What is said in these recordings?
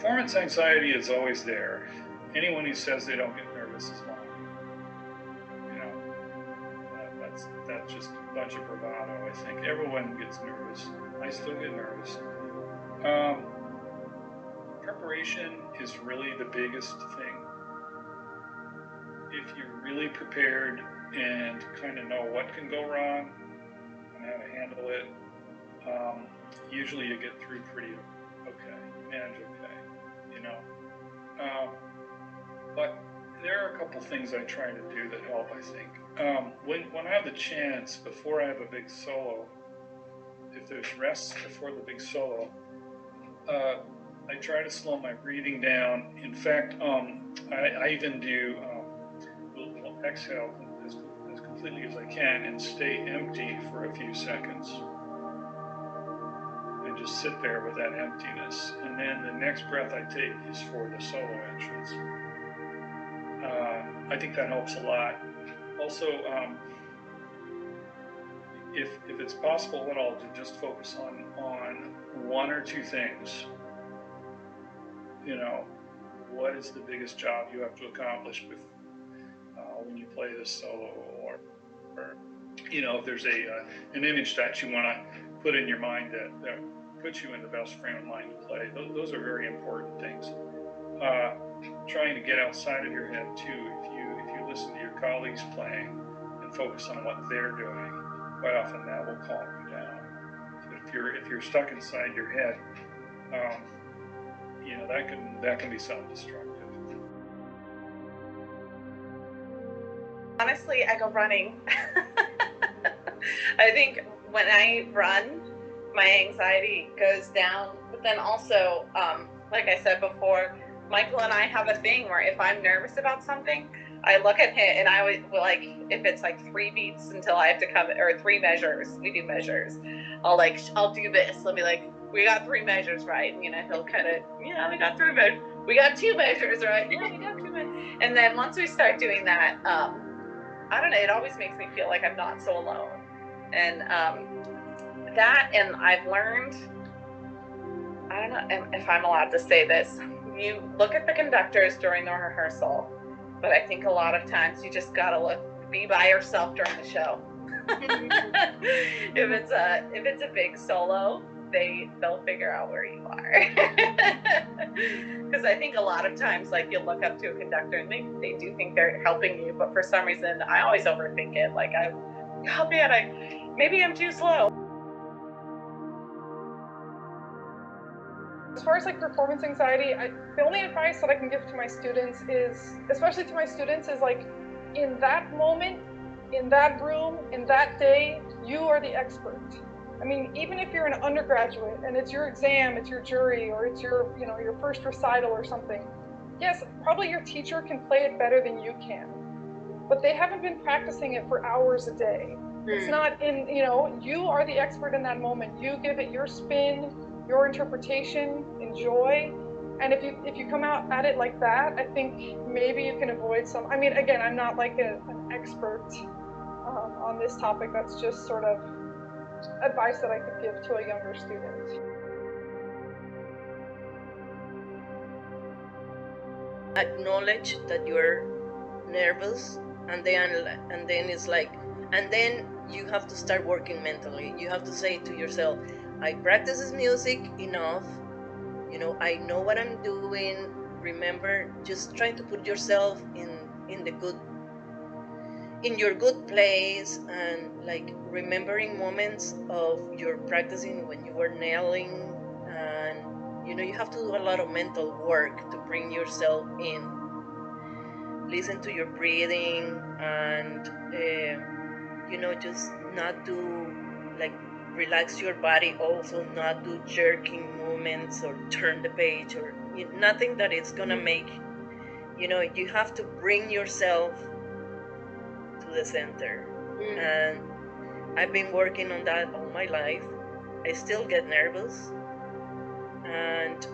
performance anxiety is always there. Anyone who says they don't get nervous is lying. That's just a bunch of bravado. I think everyone gets nervous. I still get nervous. Preparation is really the biggest thing. If you're really prepared and kind of know what can go wrong and how to handle it, usually you get through pretty okay, manage okay, but there are a couple things I try to do that help, I think. When I have the chance, before I have a big solo, if there's rest before the big solo, I try to slow my breathing down. In fact, I even do will exhale as completely as I can and stay empty for a few seconds. And just sit there with that emptiness. And then the next breath I take is for the solo entrance. I think that helps a lot. Also, if it's possible at all, to just focus on one or two things. What is the biggest job you have to accomplish when you play this solo, or if there's an image that you want to put in your mind that puts you in the best frame of mind to play. Those are very important things. Trying to get outside of your head too. If you listen to your colleagues playing and focus on what they're doing, quite often that will calm you down. But if you're stuck inside your head, that can be self-destructive. Honestly, I go running. I think when I run, my anxiety goes down. But then also, like I said before, Michael and I have a thing where if I'm nervous about something, I look at him and I would if it's like 3 beats until I have to come, or 3 measures, we do measures. I'll do this. Let me we got 3 measures, right? And he'll kind of, we got 3 measures. We got 2 measures, right? Yeah, we got 2 measures. And then once we start doing that, I don't know, it always makes me feel like I'm not so alone. And and I've learned, I don't know if I'm allowed to say this, you look at the conductors during the rehearsal, but I think a lot of times you just gotta be by yourself during the show. If it's a big solo, they'll figure out where you are. Because I think a lot of times you'll look up to a conductor and they do think they're helping you, but for some reason I always overthink it. Maybe I'm too slow. As far as performance anxiety, the only advice that I can give to my students is, especially to my students, is in that moment, in that room, in that day, you are the expert. I mean, even if you're an undergraduate and it's your exam, it's your jury, or it's your first recital or something, yes, probably your teacher can play it better than you can, but they haven't been practicing it for hours a day. It's not you are the expert in that moment. You give it your spin, your interpretation, enjoy. And if you come out at it like that, I think maybe you can avoid some. I mean, again, I'm not an expert on this topic. That's just sort of advice that I could give to a younger student. Acknowledge that you're nervous, and then it's and then you have to start working mentally. You have to say to yourself, I practice this music enough, I know what I'm doing. Remember, just trying to put yourself in your good place, and remembering moments of your practicing when you were nailing, and you have to do a lot of mental work to bring yourself in. Listen to your breathing, and just not do relax your body, also not do jerking movements or turn the page or nothing that is gonna make you have to bring yourself to the center. And I've been working on that all my life. I still get nervous, and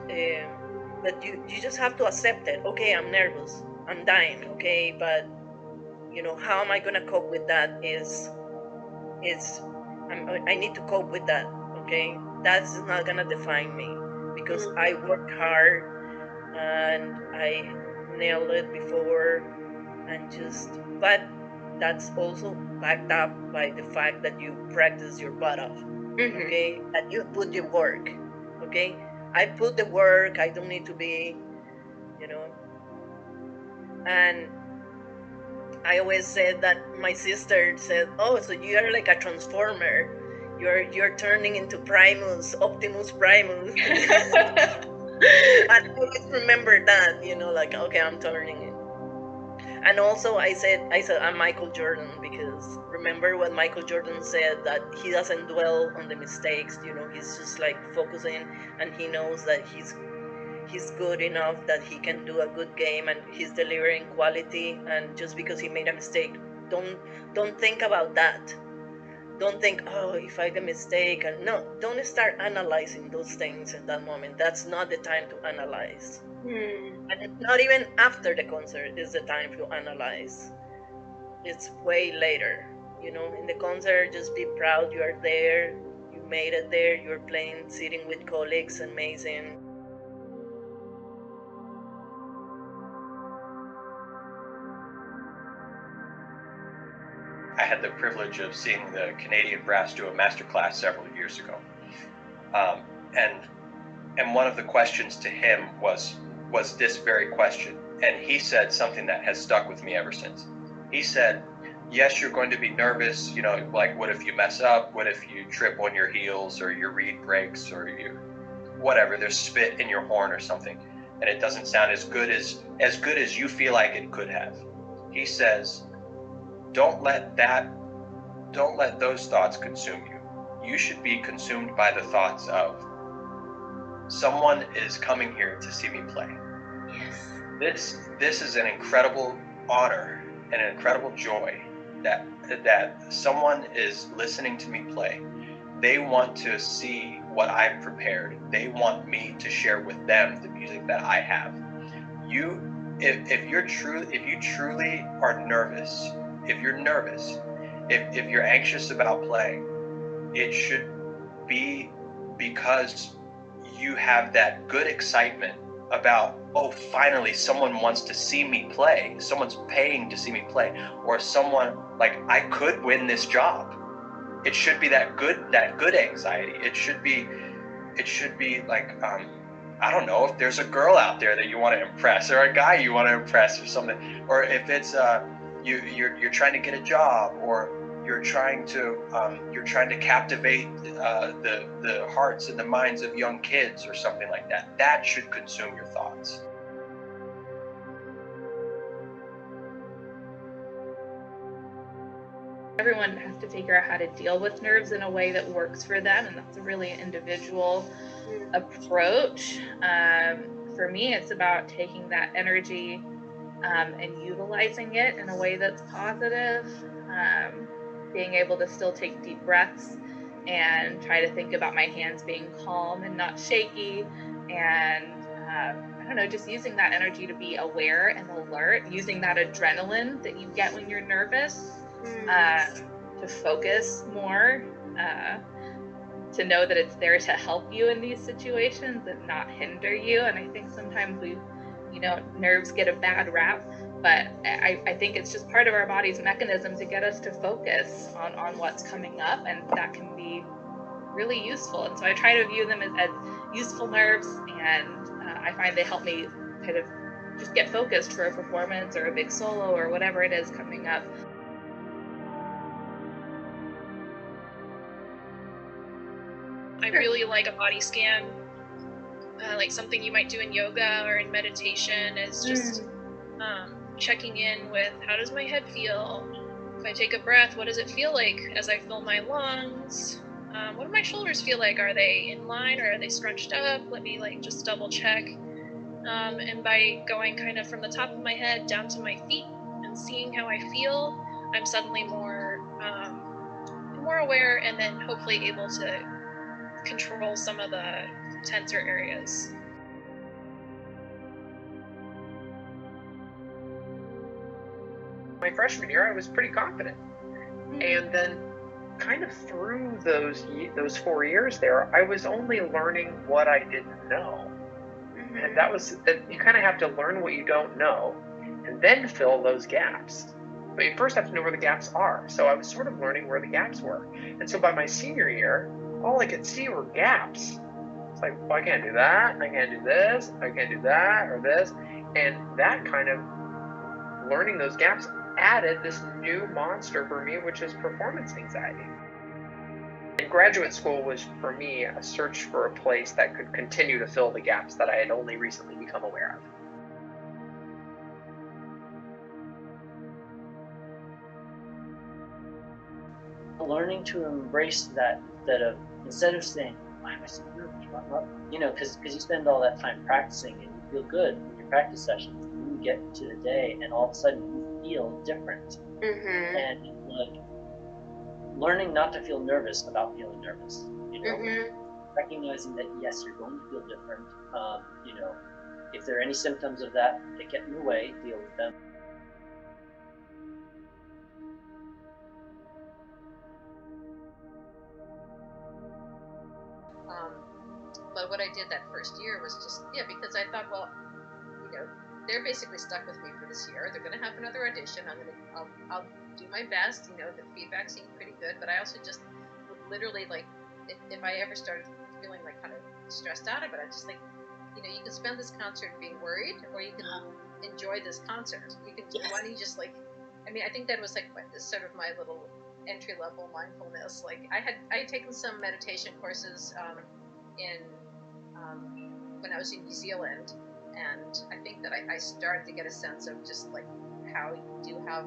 but you just have to accept it. Okay, I'm nervous, I'm dying, okay, but how am I gonna cope with that I need to cope with that, okay? That's not gonna define me, because I worked hard, and I nailed it before, but that's also backed up by the fact that you practice your butt off, okay? That you put the work, okay? I put the work, I don't need to be, and I always said that my sister said, oh, so you are like a transformer. You're turning into Optimus Primus. And I always remember that, like, okay, I'm turning it. And also I said I'm Michael Jordan, because remember what Michael Jordan said, that he doesn't dwell on the mistakes, he's just like focusing, and he knows that he's good enough that he can do a good game, and he's delivering quality. And just because he made a mistake, don't think about that. Don't think, oh, if I make a mistake, and no, don't start analyzing those things in that moment. That's not the time to analyze. And not even after the concert is the time to analyze. It's way later. In the concert, just be proud you are there, you made it there, you're playing, sitting with colleagues, amazing. I had the privilege of seeing the Canadian brass do a masterclass several years ago. And one of the questions to him was this very question. And he said something that has stuck with me ever since. He said, yes, you're going to be nervous, like what if you mess up? What if you trip on your heels, or your reed breaks, or whatever, there's spit in your horn or something, and it doesn't sound as good as you feel like it could have. He says, don't let those thoughts consume you. You should be consumed by the thoughts of, someone is coming here to see me play. Yes. This is an incredible honor and an incredible joy that someone is listening to me play. They want to see what I've prepared. They want me to share with them the music that I have. If you truly are nervous, if you're anxious about playing, it should be because you have that good excitement about, oh, finally someone wants to see me play, someone's paying to see me play, or someone, like, I could win this job. It should be that good anxiety. It should be like, I don't know, if there's a girl out there that you want to impress, or a guy you want to impress, or something, or if it's you're trying to get a job, or you're trying to captivate the hearts and the minds of young kids, or something like that. That should consume your thoughts. Everyone has to figure out how to deal with nerves in a way that works for them, and that's a really individual approach. For me, it's about taking that energy and utilizing it in a way that's positive, being able to still take deep breaths and try to think about my hands being calm and not shaky, and I don't know, just using that energy to be aware and alert, using that adrenaline that you get when you're nervous to focus more, to know that it's there to help you in these situations and not hinder you. And I think sometimes nerves get a bad rap, but I think it's just part of our body's mechanism to get us to focus on what's coming up, and that can be really useful. And so I try to view them as useful nerves, and I find they help me kind of just get focused for a performance or a big solo or whatever it is coming up. I really like a body scan, like something you might do in yoga or in meditation, is just checking in with, how does my head feel? If I take a breath, what does it feel like as I fill my lungs? What do my shoulders feel like? Are they in line, or are they scrunched up? Let me just double check. And by going kind of from the top of my head down to my feet and seeing how I feel, I'm suddenly more aware, and then hopefully able to control some of the tenser areas. My freshman year, I was pretty confident, and then kind of through those 4 years there, I was only learning what I didn't know. And you kind of have to learn what you don't know and then fill those gaps. But you first have to know where the gaps are. So I was sort of learning where the gaps were. And so by my senior year, all I could see were gaps. It's like, well, I can't do that, I can't do this, I can't do that, or this. And that kind of learning those gaps added this new monster for me, which is performance anxiety. And graduate school was, for me, a search for a place that could continue to fill the gaps that I had only recently become aware of. Learning to embrace that instead of saying, why am I so nervous? You know, because you spend all that time practicing and you feel good in your practice sessions. And you get to the day and all of a sudden you feel different. And like learning not to feel nervous about feeling nervous. You know, recognizing that yes, you're going to feel different. You know, if there are any symptoms of that get in the way, deal with them. But what I did that first year was just, because I thought, well, you know, they're basically stuck with me for this year. They're going to have another audition. I'll do my best. You know, the feedback seemed pretty good, but I also just would literally, like, if I ever started feeling like kind of stressed out about it, just like, you know, you can spend this concert being worried, or you can enjoy this concert. You can, why don't you just like, I mean, I think that was like this sort of my little entry level mindfulness. Like I had taken some meditation courses when I was in New Zealand, and I think that I started to get a sense of just like how you do have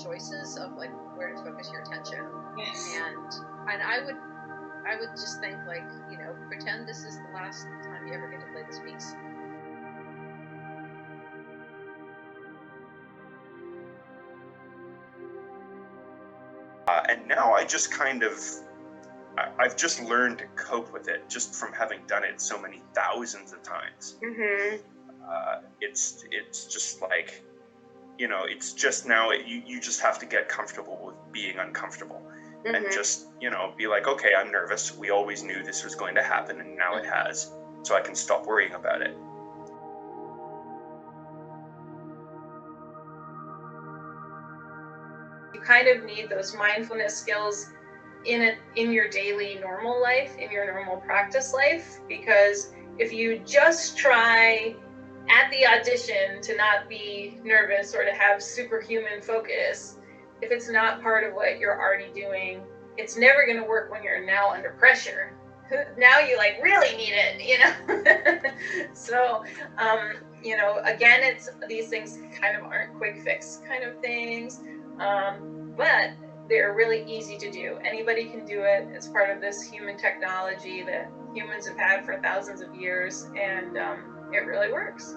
choices of like where to focus your attention. And I would just think like, you know, pretend this is the last time you ever get to play this piece. And now I just I've just learned to cope with it just from having done it so many thousands of times. It's just like, you know, it's just now you just have to get comfortable with being uncomfortable and just, you know, be like, okay, I'm nervous. We always knew this was going to happen and now it has, so I can stop worrying about it. You kind of need those mindfulness skills in your daily normal life, in your normal practice life, because if you just try at the audition to not be nervous or to have superhuman focus, if it's not part of what you're already doing, it's never going to work when you're now under pressure. Now you like really need it, you know. So you know, again, it's these things kind of aren't quick fix kind of things, but they're really easy to do. Anybody can do it. It's part of this human technology that humans have had for thousands of years, and it really works.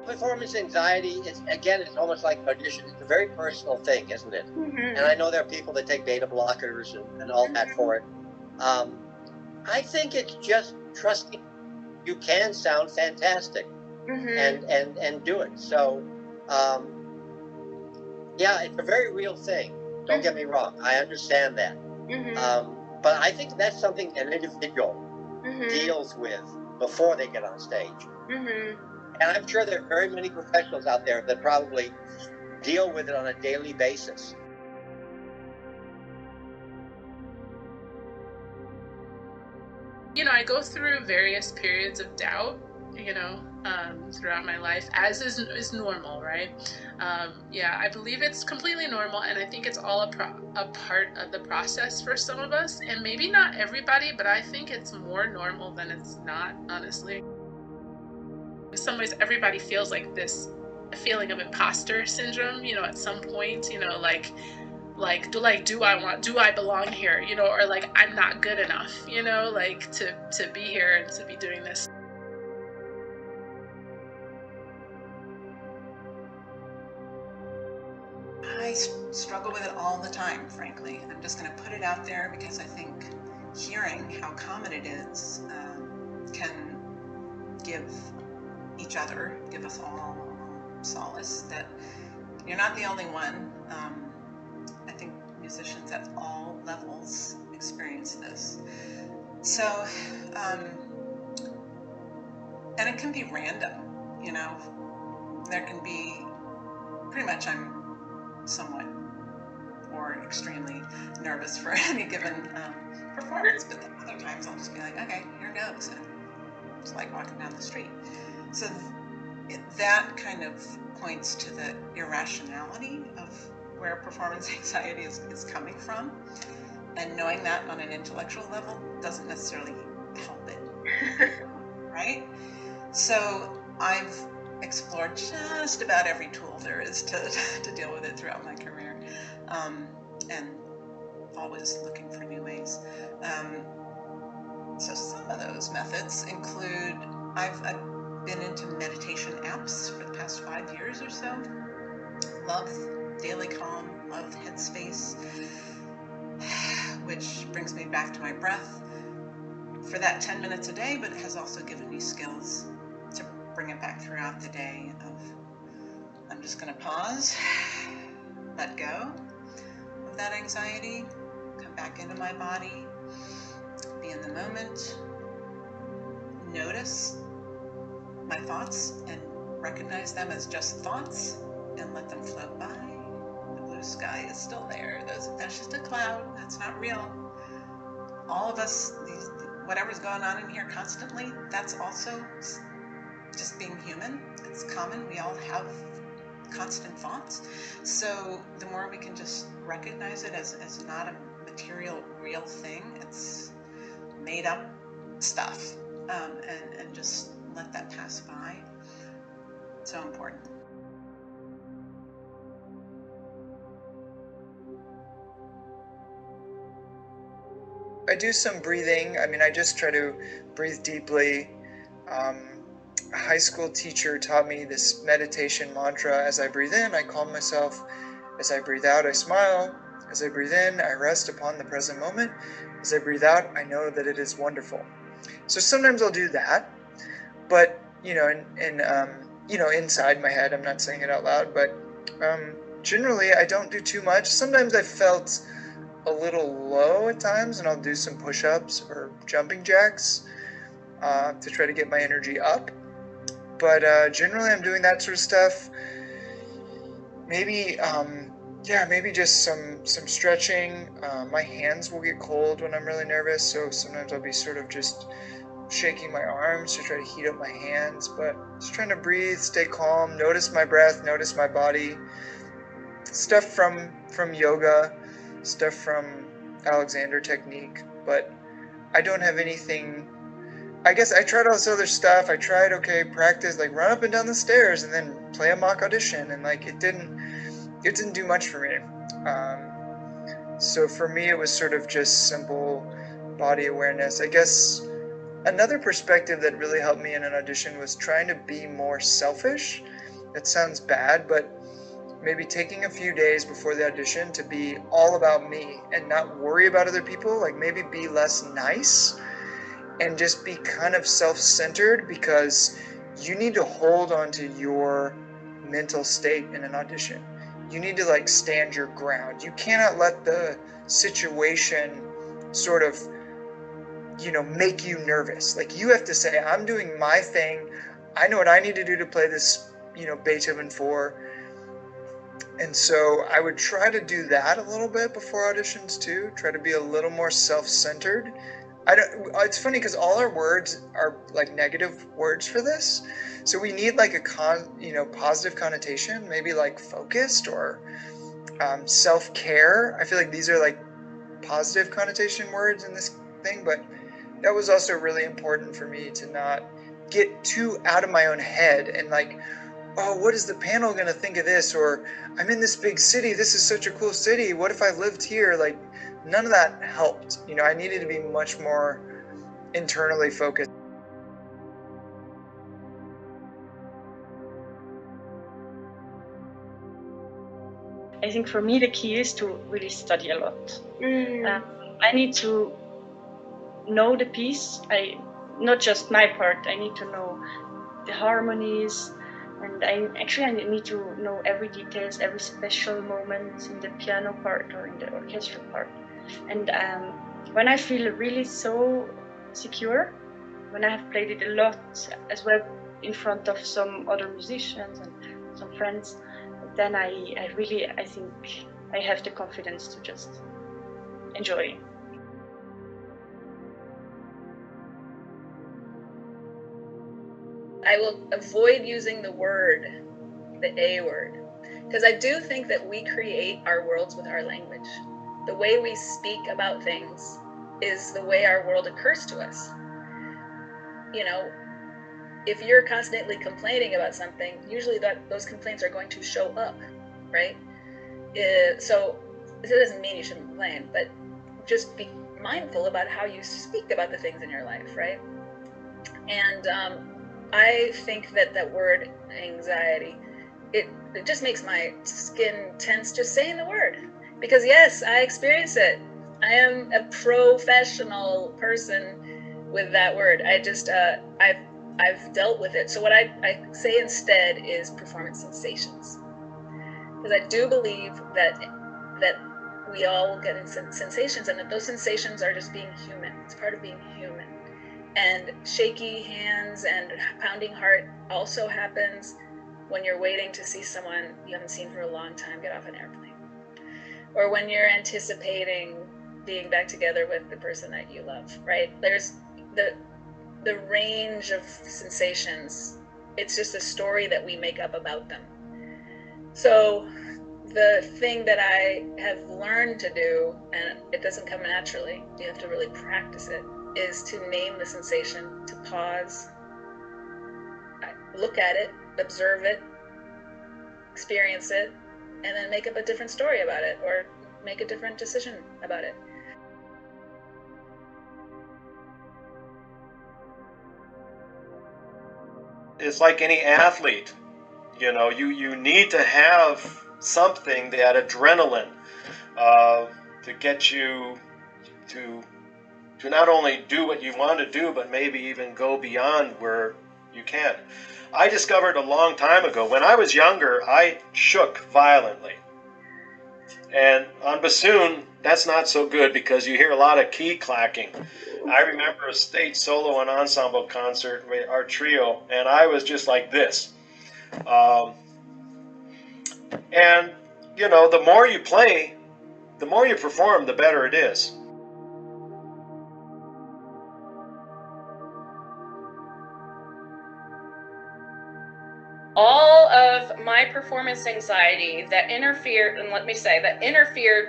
Performance anxiety is, again, it's almost like audition. It's a very personal thing, isn't it? And I know there are people that take beta blockers and all that for it. I think it's just trusting you can sound fantastic and do it. So, yeah, it's a very real thing. Don't get me wrong. I understand that. But I think that's something an individual deals with before they get on stage. And I'm sure there are very many professionals out there that probably deal with it on a daily basis. You know, I go through various periods of doubt, you know, throughout my life, as is normal, right? Yeah, I believe it's completely normal, and I think it's all a part of the process for some of us, and maybe not everybody, but I think it's more normal than it's not, honestly. In some ways, everybody feels like this feeling of imposter syndrome, you know, at some point, you know, do I belong here, you know, or like I'm not good enough, you know, like to be here and to be doing this. I struggle with it all the time, frankly. I'm just going to put it out there because I think hearing how common it is can give us all solace that You're not the only one. I think musicians at all levels experience this. So, and it can be random, you know. There can be, pretty much I'm somewhat or extremely nervous for any given performance, but then other times I'll just be like, okay, here goes. And it's like walking down the street. So that kind of points to the irrationality of where performance anxiety is coming from. And knowing that on an intellectual level doesn't necessarily help it, right? So I've explored just about every tool there is to deal with it throughout my career, and always looking for new ways. So some of those methods include, I've been into meditation apps for the past 5 years or so. Love Daily Calm, love Headspace, which brings me back to my breath for that 10 minutes a day, but it has also given me skills to bring it back throughout the day of, I'm just going to pause, let go of that anxiety, come back into my body, be in the moment, notice my thoughts and recognize them as just thoughts and let them float by. The blue sky is still there. That's just a cloud. That's not real. All of us, whatever's going on in here constantly, that's also just being human. It's common. We all have constant thoughts. So the more we can just recognize it as not a material, real thing, it's made up stuff, and just let that pass by. So important. I do some breathing. I mean, I just try to breathe deeply. A high school teacher taught me this meditation mantra. As I breathe in, I calm myself. As I breathe out, I smile. As I breathe in, I rest upon the present moment. As I breathe out, I know that it is wonderful. So sometimes I'll do that, but inside my head, I'm not saying it out loud, but generally I don't do too much. Sometimes I felt a little low at times, and I'll do some push-ups or jumping jacks to try to get my energy up. But generally I'm doing that sort of stuff. Maybe just some stretching. My hands will get cold when I'm really nervous, so sometimes I'll be sort of just shaking my arms to try to heat up my hands, but just trying to breathe, stay calm, notice my breath, notice my body. Stuff from yoga, stuff from Alexander technique, but I don't have anything. I guess I tried all this other stuff. I tried, practice, like run up and down the stairs and then play a mock audition, and like it didn't do much for me. So for me, it was sort of just simple body awareness. I guess another perspective that really helped me in an audition was trying to be more selfish. That sounds bad, but maybe taking a few days before the audition to be all about me and not worry about other people, like maybe be less nice and just be kind of self-centered, because you need to hold on to your mental state in an audition. You need to like stand your ground. You cannot let the situation sort of, make you nervous. Like you have to say, I'm doing my thing. I know what I need to do to play this, Beethoven 4. And so I would try to do that a little bit before auditions too. Try to be a little more self-centered. It's funny because all our words are like negative words for this. So we need like a positive connotation, maybe like focused or self-care. I feel like these are like positive connotation words in this thing, but that was also really important for me to not get too out of my own head and like, oh, what is the panel going to think of this? Or I'm in this big city. This is such a cool city. What if I lived here? Like none of that helped. I needed to be much more internally focused. I think for me the key is to really study a lot. I need to know the piece. Not just my part. I need to know the harmonies, And I need to know every details, every special moment in the piano part or in the orchestral part. And when I feel really so secure, when I have played it a lot as well in front of some other musicians and some friends, then I think I have the confidence to just enjoy. I will avoid using the word, the A word, because I do think that we create our worlds with our language. The way we speak about things is the way our world occurs to us. You know, if you're constantly complaining about something, usually those complaints are going to show up, right? So it doesn't mean you shouldn't complain, but just be mindful about how you speak about the things in your life, right? And I think that word anxiety, it just makes my skin tense just saying the word. Because yes, I experience it. I am a professional person with that word. I just, I've dealt with it. So what I say instead is performance sensations. Because I do believe that we all get sensations, and that those sensations are just being human. It's part of being human. And shaky hands and pounding heart also happens when you're waiting to see someone you haven't seen for a long time get off an airplane. Or when you're anticipating being back together with the person that you love, right? There's the range of sensations. It's just a story that we make up about them. So the thing that I have learned to do, and it doesn't come naturally, you have to really practice it, is to name the sensation, to pause, look at it, observe it, experience it, and then make up a different story about it or make a different decision about it. It's like any athlete, you know, you need to have something, that adrenaline, to get you to not only do what you want to do, but maybe even go beyond where you can. I discovered a long time ago, when I was younger, I shook violently. And on bassoon, that's not so good because you hear a lot of key clacking. I remember a state solo and ensemble concert with our trio, and I was just like this. And, you know, the more you play, the more you perform, the better it is. All of my performance anxiety that interfered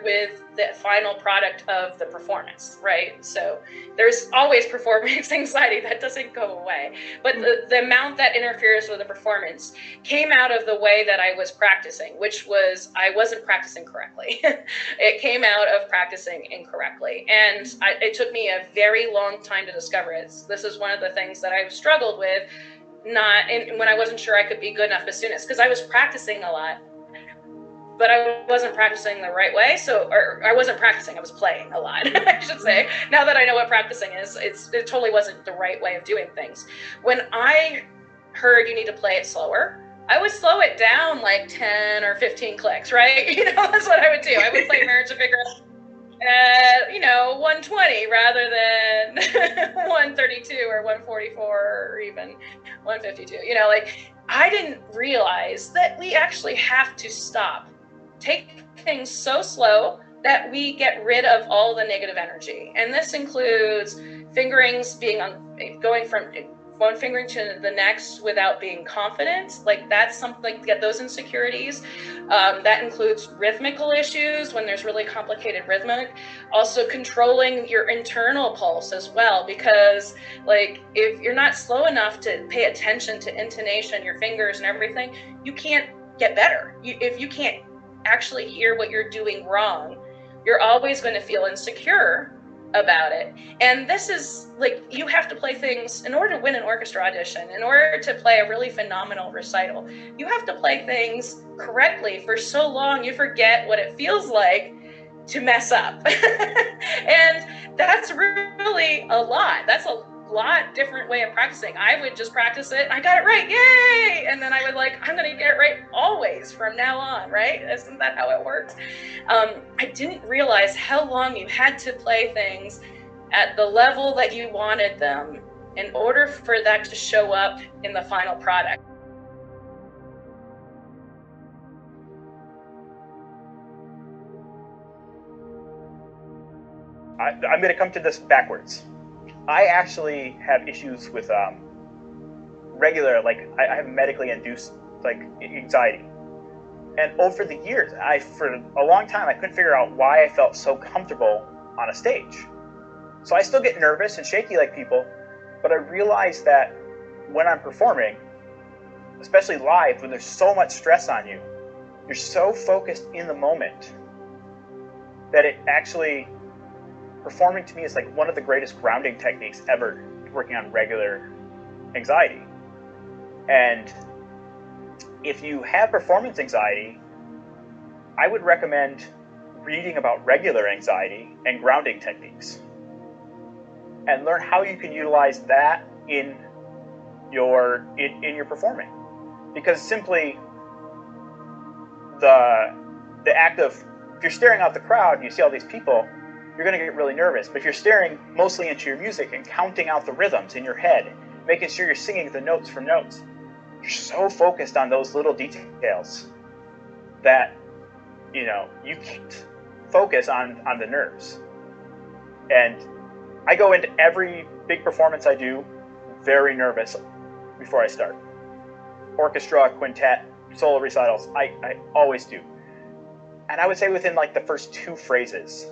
with the final product of the performance, right? So there's always performance anxiety that doesn't go away, but the amount that interferes with the performance came out of the way that I was practicing, which was I wasn't practicing correctly. It came out of practicing incorrectly, and it took me a very long time to discover it. This is one of the things that I've struggled with. When I wasn't sure I could be good enough bassoonist, because I was practicing a lot, but I wasn't practicing the right way. Or I wasn't practicing, I was playing a lot, I should say. Now that I know what practicing is, it totally wasn't the right way of doing things. When I heard you need to play it slower, I would slow it down like 10 or 15 clicks, right? You know, that's what I would do. I would play Marriage of Figure 120 rather than 132 or 144 or even 152. You know, like, I didn't realize that we actually have to stop, take things so slow that we get rid of all the negative energy. And this includes fingerings going from one fingering to the next without being confident. Like, that's something, get those insecurities. That includes rhythmical issues when there's really complicated rhythmic. Also controlling your internal pulse as well, because like if you're not slow enough to pay attention to intonation, your fingers and everything, you can't get better. If you can't actually hear what you're doing wrong, you're always going to feel insecure about it. And this is like, you have to play things in order to win an orchestra audition, in order to play a really phenomenal recital. You have to play things correctly for so long you forget what it feels like to mess up. And that's really a lot. That's lot different way of practicing. I would just practice it, I got it right, yay! And then I would I'm gonna get it right always from now on, right? Isn't that how it works? I didn't realize how long you had to play things at the level that you wanted them in order for that to show up in the final product. I'm going to come to this backwards. I actually have issues with regular, I have medically induced anxiety. And over the years, for a long time, I couldn't figure out why I felt so comfortable on a stage. So I still get nervous and shaky like people, but I realize that when I'm performing, especially live, when there's so much stress on you, you're so focused in the moment that it actually, performing to me is one of the greatest grounding techniques ever, working on regular anxiety. And if you have performance anxiety, I would recommend reading about regular anxiety and grounding techniques and learn how you can utilize that in your performing. Because simply the act of, if you're staring out the crowd and you see all these people, you're going to get really nervous. But if you're staring mostly into your music and counting out the rhythms in your head, making sure you're singing the notes from notes, you're so focused on those little details that, you can't focus on the nerves. And I go into every big performance I do very nervous before I start. Orchestra, quintet, solo recitals, I always do. And I would say within the first 2 phrases,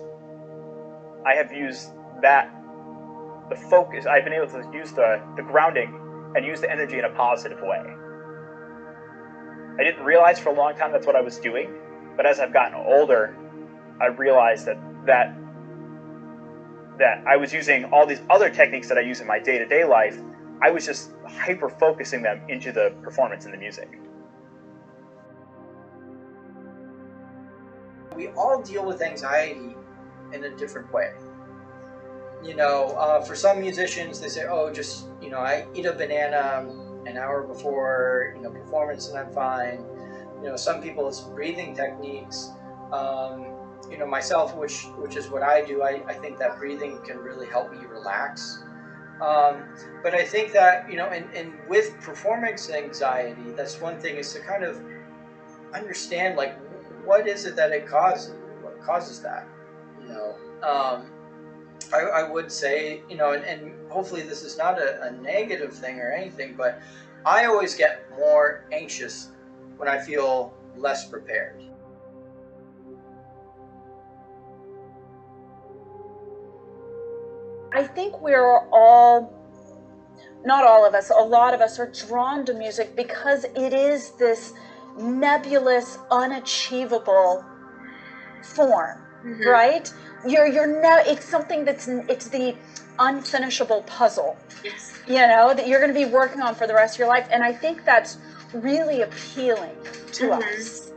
I have used the focus, I've been able to use the grounding and use the energy in a positive way. I didn't realize for a long time that's what I was doing, but as I've gotten older, I realized that I was using all these other techniques that I use in my day-to-day life. I was just hyper-focusing them into the performance and the music. We all deal with anxiety in a different way. For some musicians, they say, oh, just, I eat a banana an hour before, performance and I'm fine. Some people, it's breathing techniques. Myself, which is what I do, I think that breathing can really help me relax. But I think that, and with performance anxiety, that's one thing, is to kind of understand, what is it that it causes? What causes that? I would say, and hopefully this is not a negative thing or anything, but I always get more anxious when I feel less prepared. I think we're all, not all of us, a lot of us are drawn to music because it is this nebulous, unachievable form, right? It's something it's the unfinishable puzzle, that you're going to be working on for the rest of your life. And I think that's really appealing to us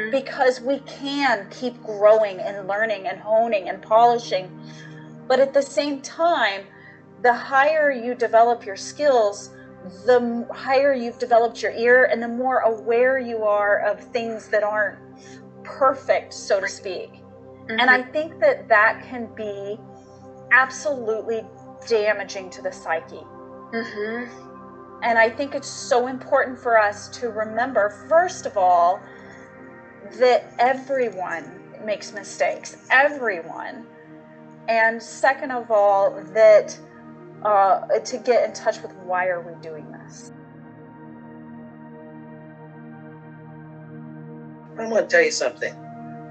because we can keep growing and learning and honing and polishing. But at the same time, the higher you develop your skills, the higher you've developed your ear and the more aware you are of things that aren't perfect, so to speak. And I think that can be absolutely damaging to the psyche. And I think it's so important for us to remember, first of all, that everyone makes mistakes, everyone. And second of all, that to get in touch with why are we doing this. I'm going to tell you something.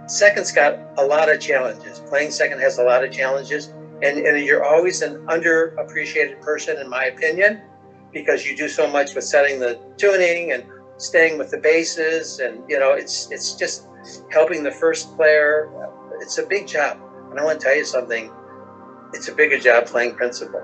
Second's got a lot of challenges. Playing second has a lot of challenges. And you're always an underappreciated person, in my opinion, because you do so much with setting the tuning and staying with the basses. And, it's just helping the first player. It's a big job. And I want to tell you something. It's a bigger job playing principal.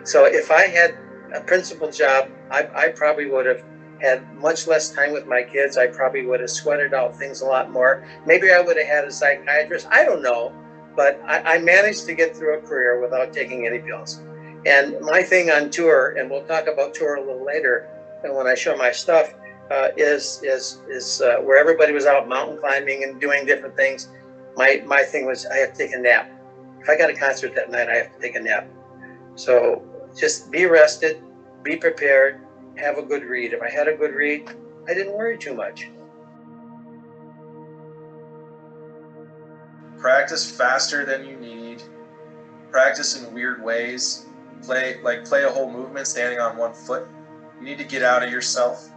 So if I had a principal job, I probably would have had much less time with my kids. I probably would have sweated out things a lot more. Maybe I would have had a psychiatrist. I don't know. But I managed to get through a career without taking any pills. And my thing on tour, and we'll talk about tour a little later, and when I show my stuff, is where everybody was out mountain climbing and doing different things. My thing was I have to take a nap. If I got a concert that night, I have to take a nap. So just be rested, be prepared, have a good read. If I had a good read, I didn't worry too much. Practice faster than you need. Practice in weird ways. Play a whole movement standing on one foot. You need to get out of yourself.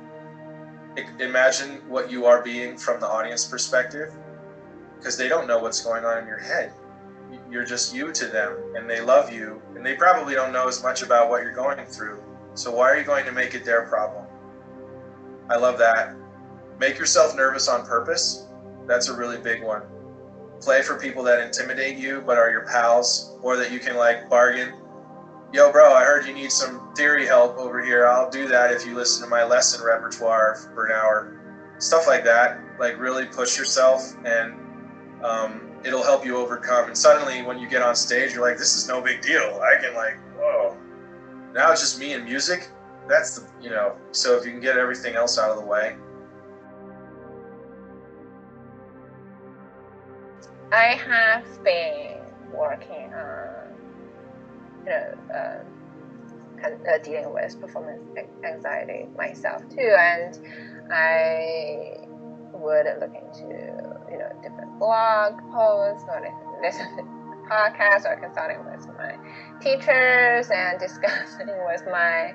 Imagine what you are being from the audience perspective, because they don't know what's going on in your head. You're just you to them, and they love you, and they probably don't know as much about what you're going through. So why are you going to make it their problem? I love that. Make yourself nervous on purpose. That's a really big one. Play for people that intimidate you but are your pals, or that you can like bargain. Yo, bro, I heard you need some theory help over here. I'll do that if you listen to my lesson repertoire for an hour. Stuff like that. Like really push yourself, and it'll help you overcome. And suddenly when you get on stage, you're like, this is no big deal. I can like, whoa. Now it's just me and music. That's the, you know, so if you can get everything else out of the way. I have been working on, dealing with performance anxiety myself too, and I would look into, different blog posts or listen to podcasts or consulting with my teachers and discussing with my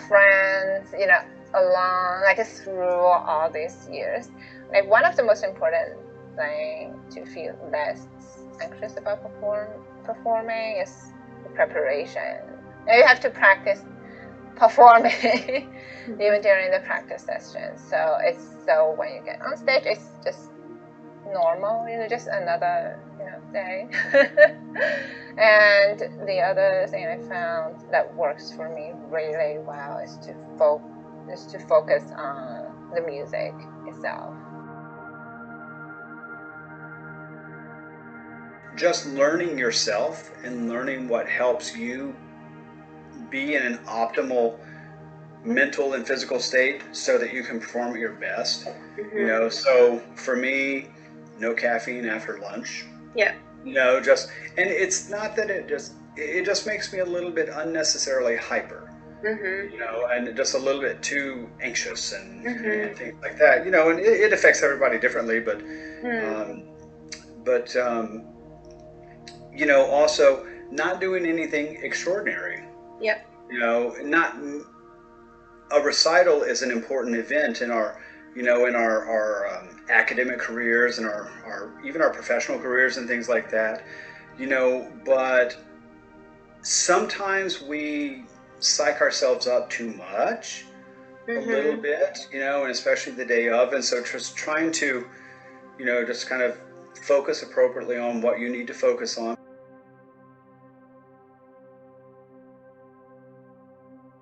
friends, through all these years. Like one of the most important thing to feel less anxious about performing is preparation. You have to practice performing even during the practice sessions. So when you get on stage, it's just normal, just another day. And the other thing I found that works for me really well is to focus on the music itself. Just learning yourself and learning what helps you be in an optimal mental and physical state so that you can perform at your best. Mm-hmm. So for me, no caffeine after lunch. Yeah. And it's not that it just makes me a little bit unnecessarily hyper. Mm-hmm. And just a little bit too anxious and things like that. And it affects everybody differently, but also not doing anything extraordinary. Yep. Not a recital is an important event in our academic careers and even our professional careers and things like that. But sometimes we psych ourselves up too much, a little bit, and especially the day of. And so just trying to, just kind of focus appropriately on what you need to focus on.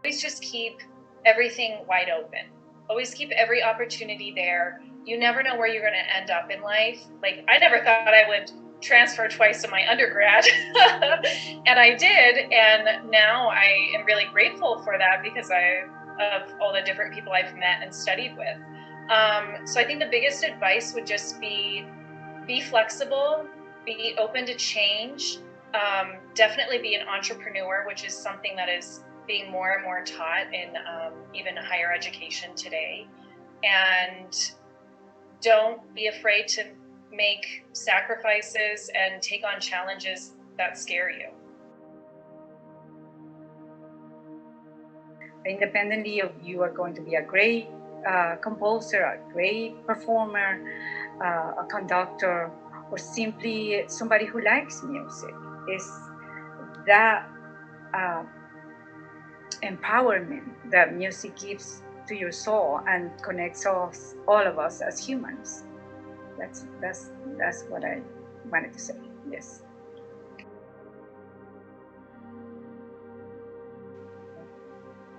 Always just keep everything wide open. Always keep every opportunity there. You never know where you're going to end up in life. Like, I never thought I would transfer twice to my undergrad, and I did, and now I am really grateful for that because of all the different people I've met and studied with. So I think the biggest advice would just be flexible, be open to change, definitely be an entrepreneur, which is something that is being more and more taught in even higher education today. And don't be afraid to make sacrifices and take on challenges that scare you. Independently of you are going to be a great composer, a great performer, a conductor, or simply somebody who likes music, is that empowerment that music gives to your soul and connects us, all of us as humans. That's what I wanted to say. Yes.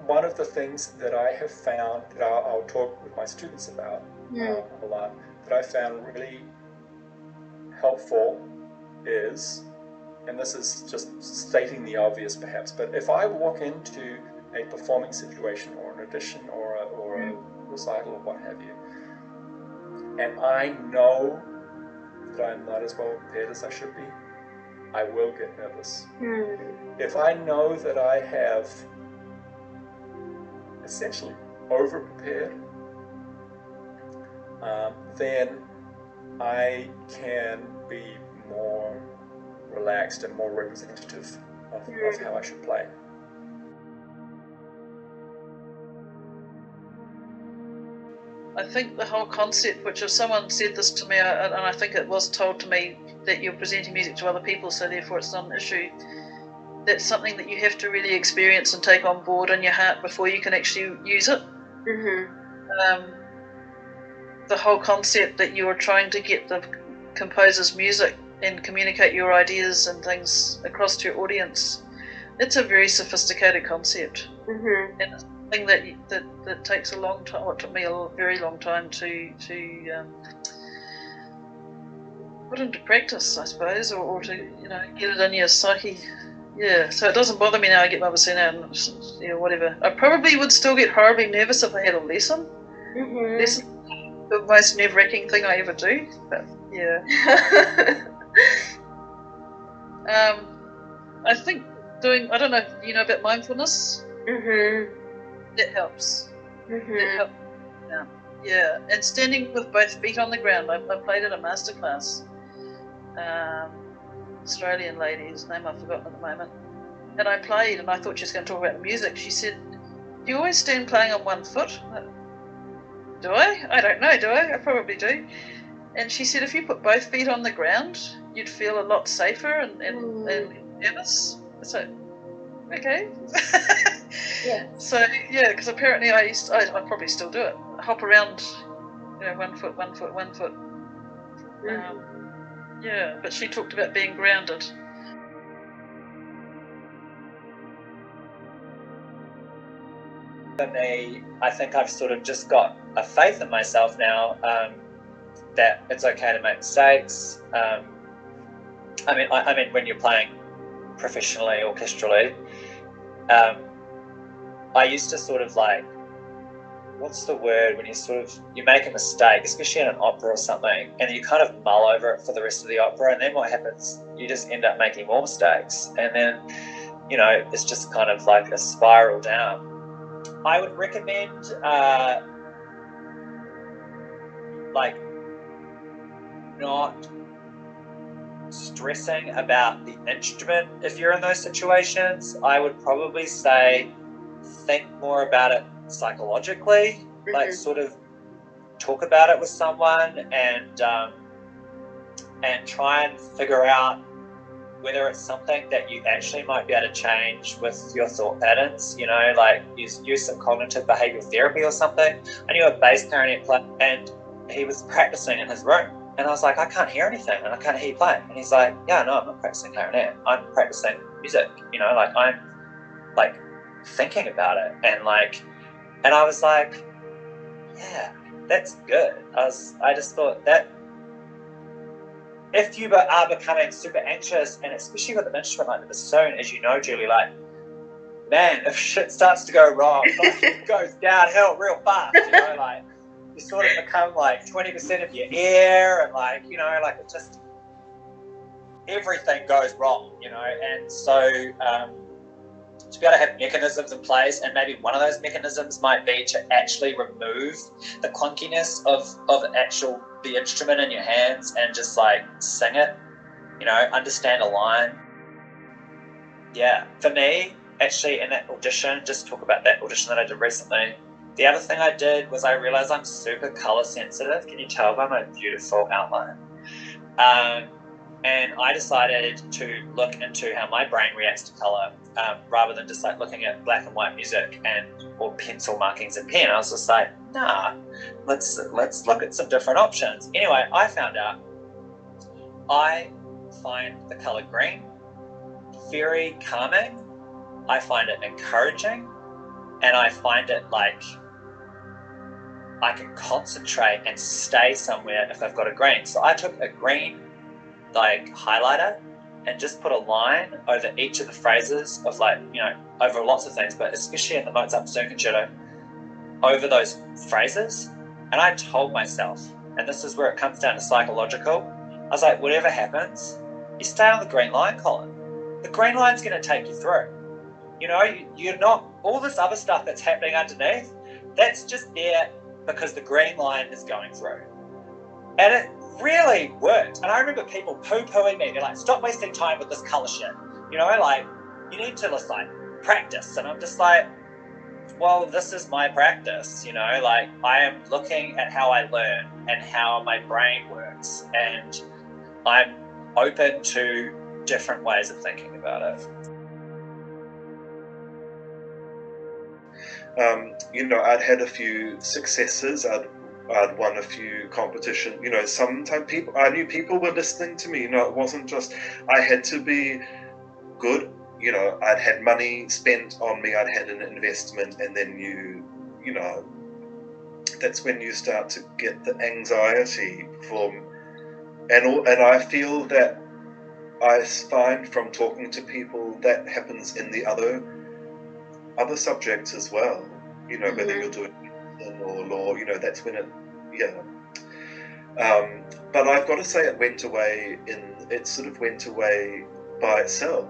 One of the things that I have found that I'll talk with my students about, a lot, that I found really helpful is and this is just stating the obvious perhaps, but if I walk into a performing situation or an audition or a recital or what have you, and I know that I'm not as well prepared as I should be, I will get nervous. If I know that I have essentially over-prepared, then I can be more relaxed and more representative of how I should play. I think the whole concept, which if someone said this to me, and I think it was told to me, that you're presenting music to other people, so therefore it's not an issue, that's something that you have to really experience and take on board in your heart before you can actually use it. The whole concept that you're trying to get the composer's music and communicate your ideas and things across to your audience, it's a very sophisticated concept. And it's something that takes a long time. Well, it took me a very long time to put into practice, I suppose, or to get it in your psyche. Yeah, so it doesn't bother me now. I get my bassoon and whatever. I probably would still get horribly nervous if I had a lesson. Lesson, the most nerve-wracking thing I ever do. But yeah. I think I don't know, you know about mindfulness? That helps. That helps. Yeah, and standing with both feet on the ground. I played at a masterclass. Australian lady, whose name I've forgotten at the moment. And I played, and I thought she was going to talk about the music. She said, "Do you always stand playing on one foot?" Do I? I don't know, do I? I probably do. And she said, if you put both feet on the ground, you'd feel a lot safer and nervous. So, okay. Yeah. So, yeah, because apparently I probably still do it. I hop around, one foot. Yeah, but she talked about being grounded. For me, I think I've sort of just got a faith in myself now that it's okay to make mistakes. I mean, when you're playing professionally, orchestrally, I used to sort of like, what's the word when you make a mistake, especially in an opera or something, and you kind of mull over it for the rest of the opera, and then what happens, you just end up making more mistakes, and then it's just kind of like a spiral down. I would recommend not stressing about the instrument if you're in those situations. I would probably say think more about it psychologically, like sort of talk about it with someone and try and figure out whether it's something that you actually might be able to change with your thought patterns, like use some cognitive behavioral therapy or something. I knew a bass clarinet player and he was practicing in his room, and I was like, I can't hear anything and I can't hear you playing. And he's like, yeah, no, I'm not practicing clarinet, I'm practicing music, like I'm like thinking about it, and I was like, yeah, that's good. I just thought that if you are becoming super anxious, and especially with an instrument like the bassoon, as you know, Julie, like, man, if shit starts to go wrong, it goes downhill real fast, like, you sort of become like 20% of your air, and it just, everything goes wrong, and so to be able to have mechanisms in place, and maybe one of those mechanisms might be to actually remove the clunkiness of the instrument in your hands and just like sing it, understand a line. Yeah, for me, actually, in that audition, just talk about that audition that I did recently, the other thing I did was I realized I'm super color sensitive. Can you tell by my beautiful outline? And I decided to look into how my brain reacts to color, rather than just like looking at black and white music or pencil markings and pen. I was just like, nah, let's look at some different options. Anyway, I found out I find the color green very calming. I find it encouraging, and I find it like I can concentrate and stay somewhere if I've got a green. So I took a green like highlighter and just put a line over each of the phrases of, like, you know, over lots of things, but especially in the Mozart bassoon concerto, over those phrases. And I told myself, and this is where it comes down to psychological, I was like, whatever happens, you stay on the green line, Colin. The green line's going to take you through. You know, you're not, all this other stuff that's happening underneath, that's just there because the green line is going through. And it really worked. And I remember people poo-pooing me. They're like, stop wasting time with this colour shit. You know, like, you need to just, like, practice. And I'm just like, well, this is my practice, you know, like, I am looking at how I learn and how my brain works. And I'm open to different ways of thinking about it. You know, I'd had a few successes. I'd won a few competitions. You know, sometimes I knew people were listening to me. You know, it wasn't just I had to be good. You know, I'd had money spent on me. I'd had an investment, and then you know, that's when you start to get the anxiety from, and I feel that I find from talking to people that happens in the other subjects as well. You know, whether you're doing medicine or law, you know, that's when it, yeah. But I've got to say, it sort of went away by itself.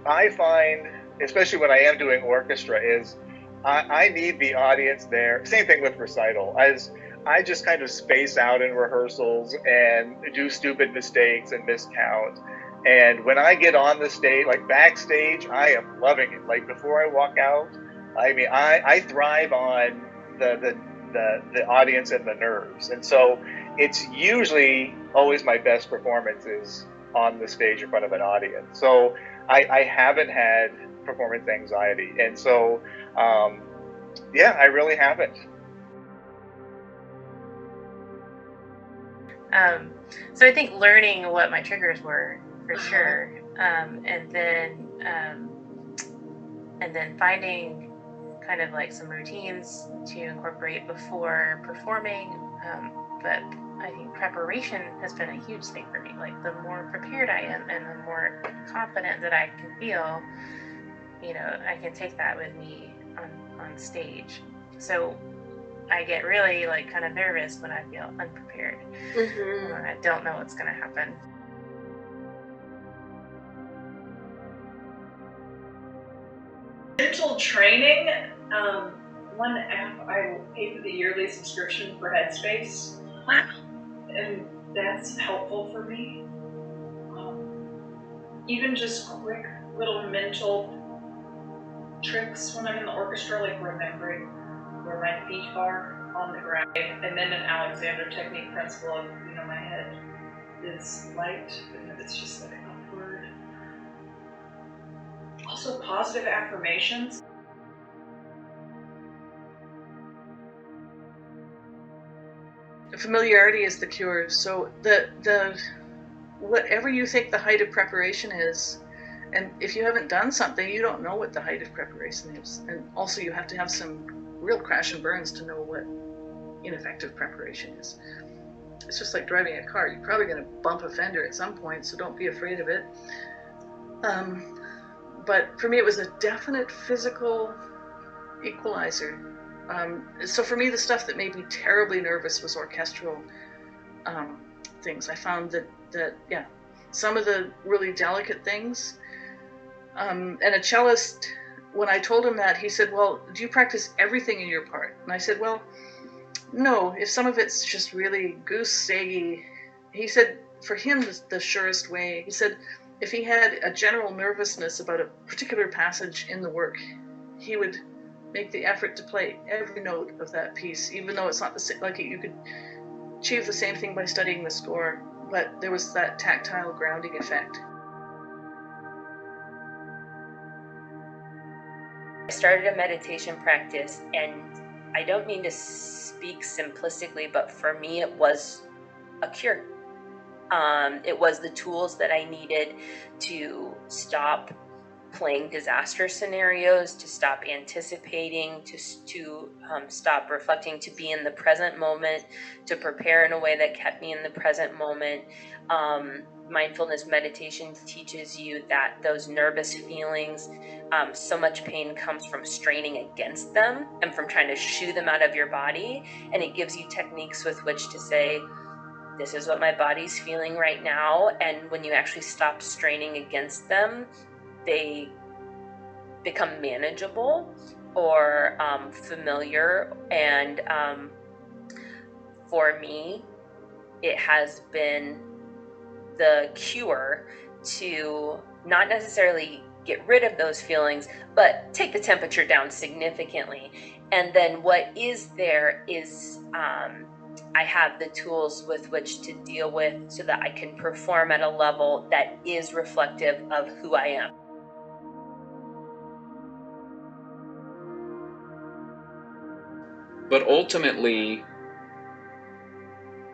I find, especially when I am doing orchestra, is I need the audience there. Same thing with recital. As I just kind of space out in rehearsals and do stupid mistakes and miscount. And when I get on the stage, like backstage, I am loving it. Like before I walk out, I mean, I thrive on the audience and the nerves. And so it's usually always my best performances on the stage in front of an audience. So I haven't had performance anxiety. And so, yeah, I really haven't. So I think learning what my triggers were, for sure, and then finding kind of like some routines to incorporate before performing. But I think preparation has been a huge thing for me. Like the more prepared I am and the more confident that I can feel, you know, I can take that with me on stage. So I get really like kind of nervous when I feel unprepared. I don't know what's going to happen. Mental training. One app, I pay for the yearly subscription for Headspace. Wow. And that's helpful for me. Even just quick little mental tricks when I'm in the orchestra, like remembering where my feet are on the ground. And then an Alexander technique principle of, you know, my head is light, and it's just like upward. Also positive affirmations. Familiarity is the cure. So the whatever you think the height of preparation is, and if you haven't done something, you don't know what the height of preparation is. And also you have to have some real crash and burns to know what ineffective preparation is. It's just like driving a car. You're probably going to bump a fender at some point, so don't be afraid of it. But for me, it was a definite physical equalizer. So for me, the stuff that made me terribly nervous was orchestral things. I found that yeah, some of the really delicate things, and a cellist, when I told him that, he said, well, do you practice everything in your part? And I said, well, no, if some of it's just really goose-eggy. He said, for him, the surest way, he said, if he had a general nervousness about a particular passage in the work, he would make the effort to play every note of that piece, even though it's not the same. Like you could achieve the same thing by studying the score, but there was that tactile grounding effect. I started a meditation practice, and I don't mean to speak simplistically, but for me it was a cure. It was the tools that I needed to stop playing disaster scenarios, to stop anticipating, to stop reflecting, to be in the present moment, to prepare in a way that kept me in the present moment. Mindfulness meditation teaches you that those nervous feelings, so much pain comes from straining against them and from trying to shoo them out of your body. And it gives you techniques with which to say, this is what my body's feeling right now. And when you actually stop straining against them, they become manageable or familiar. And for me, it has been the cure to not necessarily get rid of those feelings, but take the temperature down significantly. And then what is there is I have the tools with which to deal with so that I can perform at a level that is reflective of who I am. But ultimately,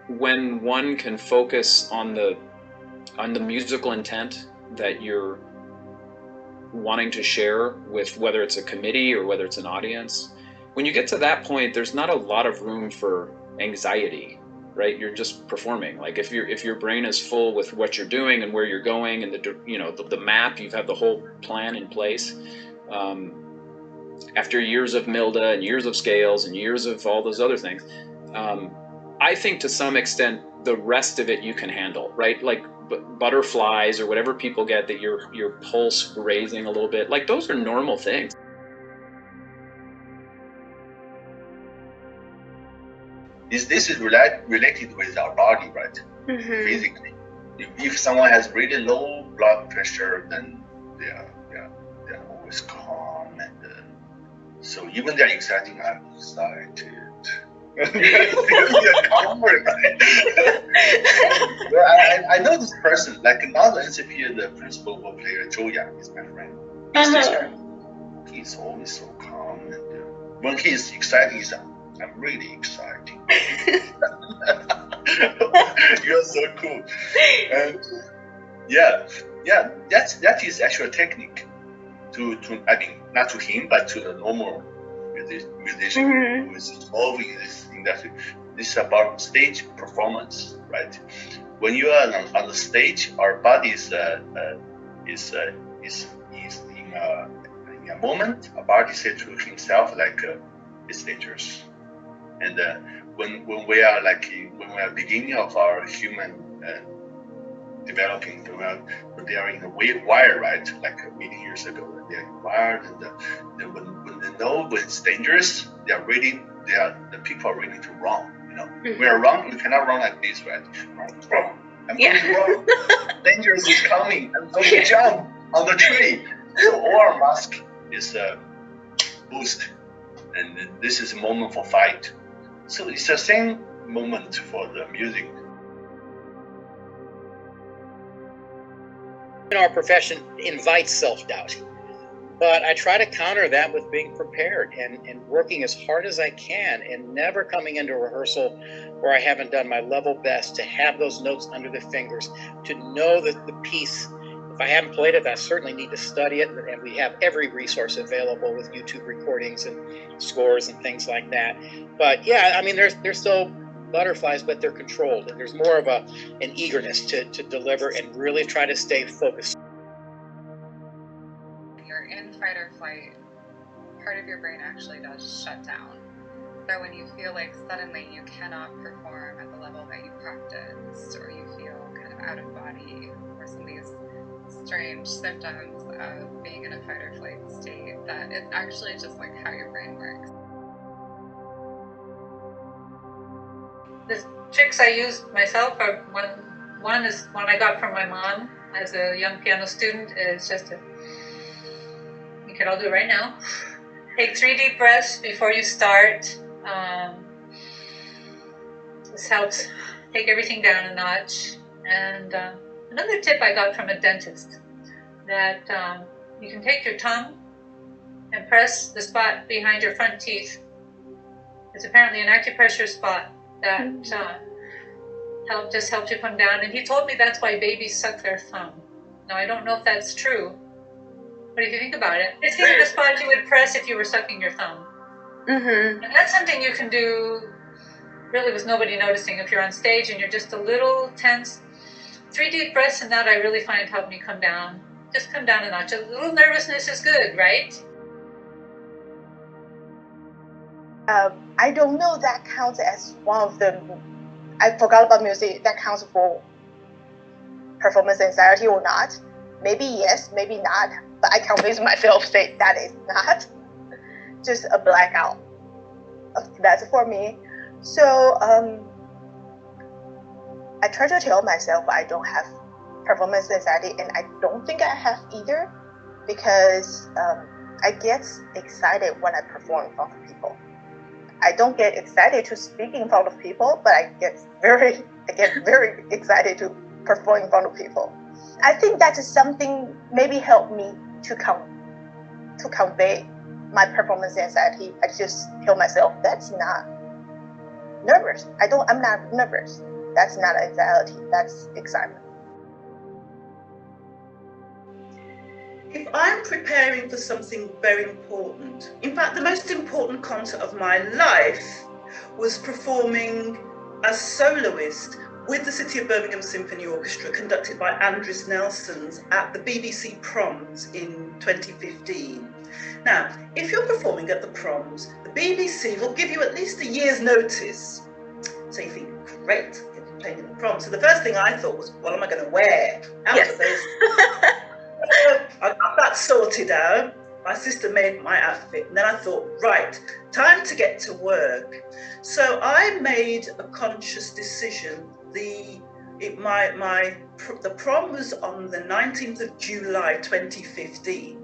when one can focus on the musical intent that you're wanting to share with, whether it's a committee or whether it's an audience, when you get to that point, there's not a lot of room for anxiety, right? You're just performing. Like if your brain is full with what you're doing and where you're going and the map, you've had the whole plan in place. After years of MILDA and years of scales and years of all those other things, I think to some extent the rest of it you can handle, right? Like butterflies or whatever people get, that your pulse raising a little bit, like those are normal things. This is related with our body, right? Mm-hmm. Physically, if someone has really low blood pressure, then they're always calm, and so even they're exciting, I'm excited. Calmer, right? I know this person, like now the NCP, the principal player Zhou Yang is my friend. He's always so calm, and when he's excited, I'm really excited. You're so cool. And that is actually a technique to I mean, not to him, but to the normal musician who is involved in this industry. This is about stage performance, right? When you are on the stage, our body is in a moment. Our body says to himself like it's dangerous. And when we are beginning of our human developing, when they are in the wire, right? Like many years ago, they are wired, and when they know when it's dangerous, the people are ready to run. We are wrong. We cannot run like this, right? Wrong. I'm going to run. Dangerous is coming. I'm going to jump on the tree. So all our mask is boost, and this is a moment for fight. So it's the same moment for the music. Our profession invites self-doubt, but I try to counter that with being prepared and working as hard as I can, and never coming into a rehearsal where I haven't done my level best to have those notes under the fingers, to know that the piece, if I haven't played it, I certainly need to study it, and we have every resource available with YouTube recordings and scores and things like that. But yeah, I mean, there's still butterflies, but they're controlled, and there's more of an eagerness to deliver and really try to stay focused. When you're in fight or flight, part of your brain actually does shut down. So when you feel like suddenly you cannot perform at the level that you practiced, or you feel kind of out of body, or some of these strange symptoms of being in a fight or flight state, that it's actually just like how your brain works. The tricks I used myself are one is one I got from my mom as a young piano student, is just you can all do it right now. Take 3 deep breaths before you start. This helps take everything down a notch. And another tip I got from a dentist, that you can take your tongue and press the spot behind your front teeth. It's apparently an acupressure spot that helps you come down. And he told me that's why babies suck their thumb. Now, I don't know if that's true, But if you think about it, it's even the spot you would press if you were sucking your thumb. Mm-hmm. And that's something you can do really with nobody noticing. If you're on stage and you're just a little tense, 3 deep breaths and that I really find help me come down. Just come down a notch. A little nervousness is good, right? I don't know that counts as one of the, I forgot about music, that counts for performance anxiety or not. Maybe yes, maybe not, but I convince myself that is not just a blackout. That's for me. So I try to tell myself I don't have performance anxiety, and I don't think I have either, because I get excited when I perform in front of people. I don't get excited to speak in front of people, but I get very excited to perform in front of people. I think that is something maybe helped me to convey my performance anxiety. I just tell myself that's not nervous. I'm not nervous. That's not anxiety. That's excitement. If I'm preparing for something very important, in fact, the most important concert of my life was performing as soloist with the City of Birmingham Symphony Orchestra, conducted by Andris Nelsons at the BBC Proms in 2015. Now, if you're performing at the Proms, the BBC will give you at least a year's notice. So you think, great, you're playing at the Proms. So the first thing I thought was, what am I going to wear out of this? I got that sorted out. My sister made my outfit, and then I thought, right, time to get to work. So I made a conscious decision. The prom was on the 19th of July 2015.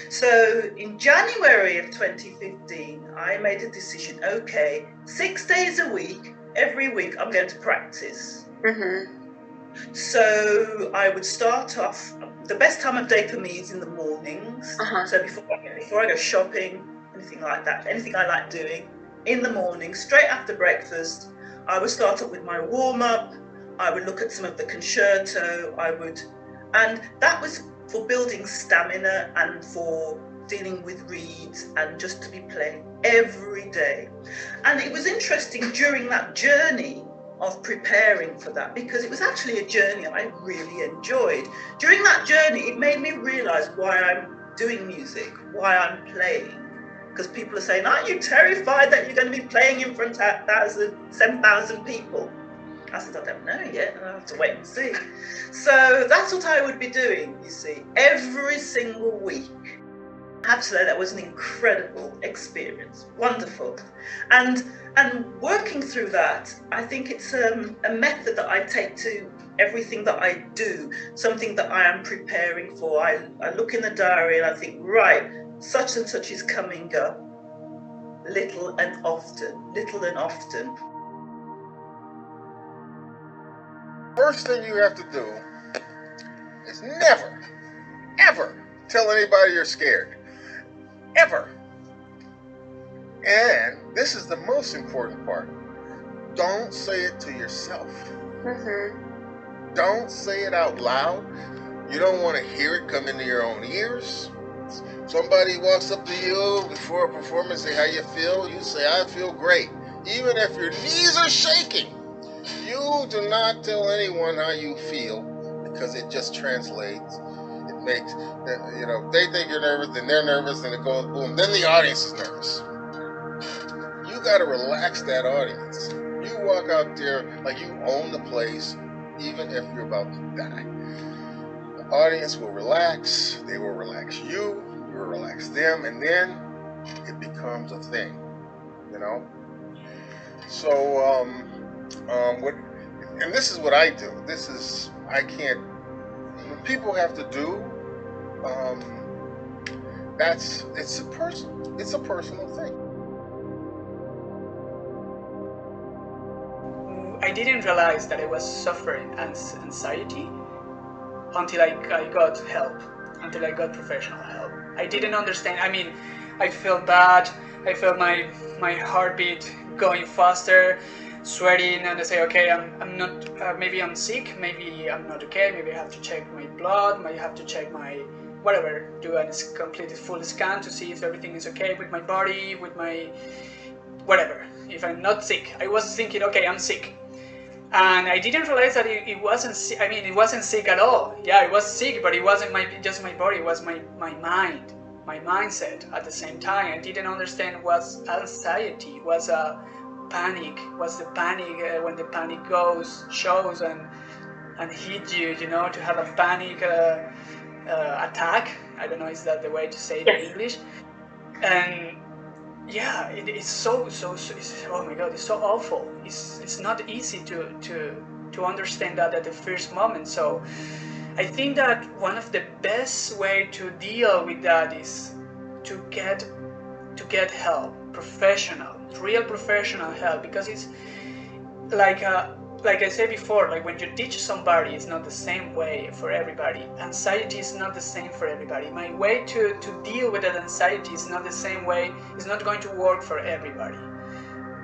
So in January of 2015, I made a decision, okay, 6 days a week, every week I'm going to practice. Mm-hmm. So I would start off, the best time of day for me is in the mornings. So before I go shopping, anything like that, anything I like doing, in the morning, straight after breakfast, I would start up with my warm-up. I would look at some of the concerto. And that was for building stamina and for dealing with reeds and just to be playing every day. And it was interesting during that journey of preparing for that, because it was actually a journey I really enjoyed. During that journey, it made me realize why I'm doing music, why I'm playing. Because people are saying, aren't you terrified that you're going to be playing in front of 7,000 people? I said, I don't know yet, I'll have to wait and see. So that's what I would be doing, you see, every single week. I have to say that was an incredible experience, wonderful. And working through that, I think it's a method that I take to everything that I do, something that I am preparing for. I look in the diary and I think, right, such and such is coming up, little and often, little and often. First thing you have to do is never, ever tell anybody you're scared. Ever. And this is the most important part. Don't say it to yourself. Mm-hmm. Don't say it out loud. You don't want to hear it come into your own ears. Somebody walks up to you before a performance, say how you feel. You say, I feel great. Even if your knees are shaking, you do not tell anyone how you feel, because it just translates. It makes, they think you're nervous, then they're nervous, and it goes boom. Then the audience is nervous. You got to relax that audience. You walk out there like you own the place, even if you're about to die. The audience will relax. They will relax you. You will relax them, and then it becomes a thing. So, and this is what I do. What people have to do, it's a personal thing. I didn't realize that I was suffering anxiety until I got help, until I got professional help. I didn't understand. I mean, I felt bad. I felt my heartbeat going faster, sweating, and I say, okay, I'm not, maybe I'm sick, maybe I'm not okay, maybe I have to check my blood, maybe I have to check my whatever, do a complete full scan to see if everything is okay with my body, with my whatever. If I'm not sick, I was thinking, okay, I'm sick. And I didn't realize that it wasn't sick. I mean, it wasn't sick at all. Yeah, it was sick, but it wasn't just my body. It was my mind, my mindset at the same time. I didn't understand what's anxiety, what's a panic, what's the panic when the panic shows and hit you, you know, to have a panic attack. I don't know, is that the way to say it in English? And yeah, it's so it's, oh my god, it's so awful. It's not easy to understand that at the first moment. So I think that one of the best way to deal with that is to get help, real professional help, because it's like I said before, like when you teach somebody, it's not the same way for everybody. Anxiety is not the same for everybody. My way to deal with that anxiety is not the same way, it's not going to work for everybody.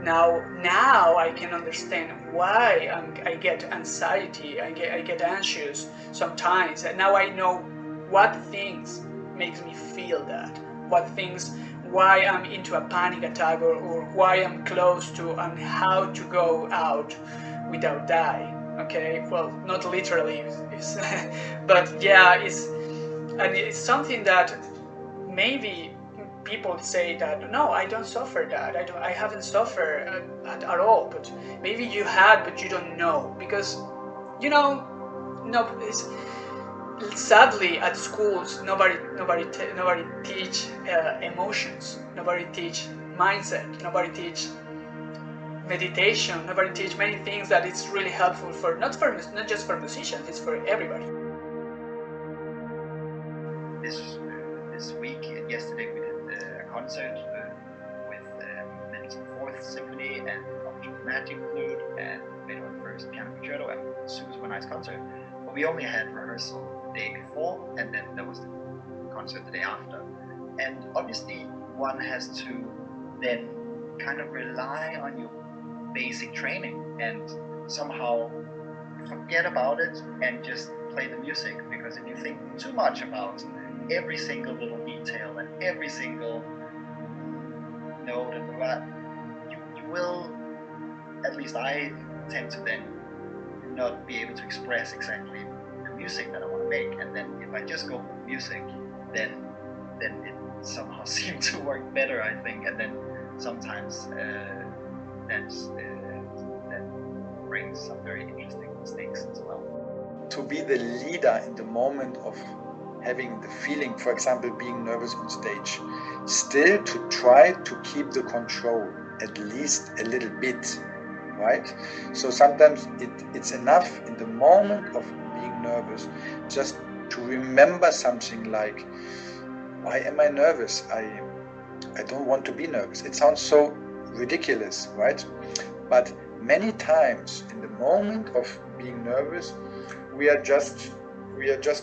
Now I can understand why I get anxiety, I get anxious sometimes, and now I know what things makes me feel that, why I'm into a panic attack or why I'm close to, and how to go out without dying. Okay, well, not literally, but yeah, it's something that maybe people say that no, I don't suffer that. I haven't suffered at all. But maybe you had, but you don't know, because you know, sadly at schools nobody teach emotions. Nobody teach mindset. Nobody teach meditation. Nobody teach many things that it's really helpful for not just for musicians, it's for everybody. This week and yesterday we did a concert with Mendelssohn Fourth Symphony and Dramatic Flute and Beethoven First Piano Concerto, and it was a super nice concert. But we only had rehearsal the day before, and then there was the concert the day after. And obviously one has to then kind of rely on your basic training and somehow forget about it and just play the music, because if you think too much about every single little detail and every single note and what, you will, at least I tend to then not be able to express exactly the music that I want to make. And then if I just go for the music, then it somehow seems to work better, I think. And then sometimes that brings some very interesting mistakes as well. To be the leader in the moment of having the feeling, for example, being nervous on stage, still to try to keep the control at least a little bit, right? So sometimes it's enough in the moment of being nervous just to remember something like, why am I nervous? I don't want to be nervous. It sounds so ridiculous, right? But many times in the moment of being nervous, we are just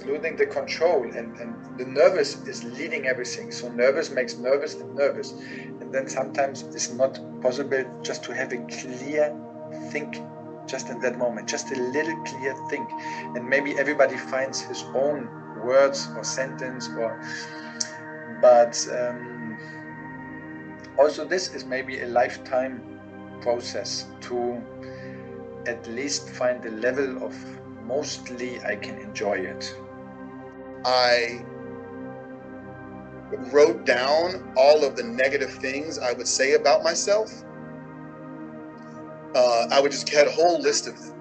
losing the control, and the nervous is leading everything. So nervous makes nervous and nervous. And then sometimes it's not possible just to have a clear think just in that moment, just a little clear think. And maybe everybody finds his own words or sentence, but also this is maybe a lifetime process to at least find the level of mostly I can enjoy it. I wrote down all of the negative things I would say about myself. I would just had a whole list of them,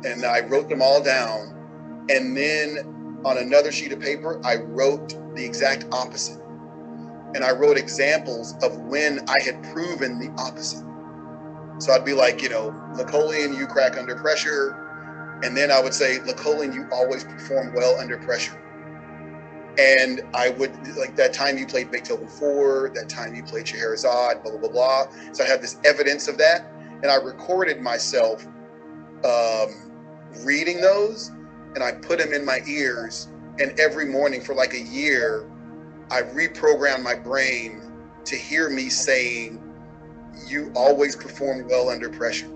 and I wrote them all down. And then on another sheet of paper, I wrote the exact opposite. And I wrote examples of when I had proven the opposite. So I'd be like, you know, Lecolion, you crack under pressure. And then I would say, Lecolion, you always perform well under pressure. And I would, like, that time you played Beethoven 4, that time you played Scheherazade, blah, blah, blah, blah. So I have this evidence of that. And I recorded myself reading those, and I put them in my ears. And every morning for like a year, I reprogrammed my brain to hear me saying, you always perform well under pressure.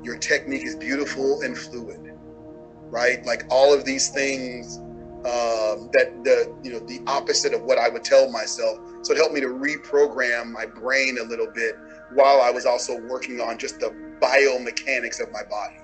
Your technique is beautiful and fluid, right? Like all of these things the opposite of what I would tell myself. So it helped me to reprogram my brain a little bit while I was also working on just the biomechanics of my body.